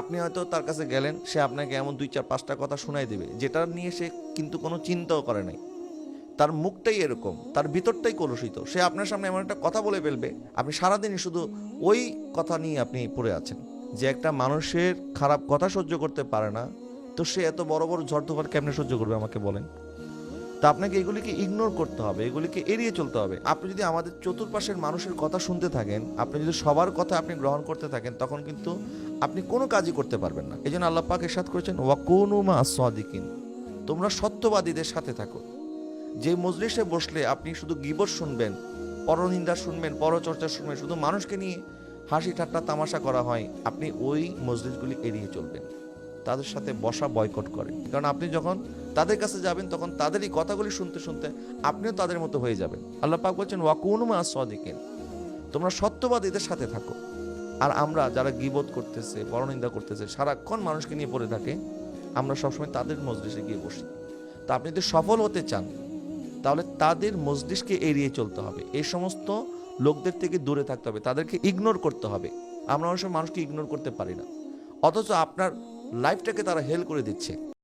আপনি হয়তো তার কাছে গেলেন, সে আপনাকে এমন ২-৪-৫টা কথা শোনাই দেবে, যেটা নিয়ে সে কিন্তু কোনো চিন্তাও করে নাই। তার মুখটাই এরকম, তার ভিতরটাই কলুষিত। সে আপনার সামনে এমন একটা কথা বলে ফেলবে, আপনি সারাদিনই শুধু ওই কথা নিয়ে আপনি পড়ে আছেন। যে একটা মানুষের খারাপ কথা সহ্য করতে পারে না, তো সে এত বড় বড় ঝড় তুফান কেমনে সহ্য করবে আমাকে বলেন? তা আপনাকে এগুলিকে ইগনোর করতে হবে, এগুলিকে এড়িয়ে চলতে হবে। আপনি যদি আমাদের চতুর্পাশের মানুষের কথা শুনতে থাকেন, আপনি যদি সবার কথা আপনি গ্রহণ করতে থাকেন, তখন কিন্তু আপনি কোনো কাজই করতে পারবেন না। এই জন্য আল্লাহ পাক ইরশাদ করেছেন, ওয়াকুনু মা সাদিকিন, তোমরা সত্যবাদীদের সাথে থাকো। যে মজলিসে বসলে আপনি শুধু গীবত শুনবেন, পরনিন্দা শুনবেন, পরচর্চা শুনবেন, শুধু মানুষকে নিয়ে হাসি ঠাট্টা তামাশা করা হয়, আপনি ওই মজলিসগুলি এড়িয়ে চলবেন। তাদের সাথে বসা বয়কট করেন, কারণ আপনি যখন তাদের কাছে যাবেন তখন তাদেরই কথাগুলি শুনতে শুনতে আপনিও তাদের মতো হয়ে যাবেন। আল্লাহ পাক বলছেন, ওয়াকুনু মা সাদিকিন, তোমরা সত্যবাদীদের সাথে থাকো। আর আমরা যারা গীবত করতেছে, পরনিন্দা করতেছে, সারাক্ষণ মানুষকে নিয়ে পড়ে থাকে, আমরা সবসময় তাদের মজলিসে গিয়ে বসি। তা আপনি যদি সফল হতে চান, তাহলে তাদের মজলিসকে এড়িয়ে চলতে হবে, এই সমস্ত লোকদের থেকে দূরে থাকতে হবে, তাদেরকে ইগনোর করতে হবে। আমরা অনেক সময় মানুষকে ইগনোর করতে পারি না, অথচ আপনার লাইফটাকে তারা হেল করে দিচ্ছে।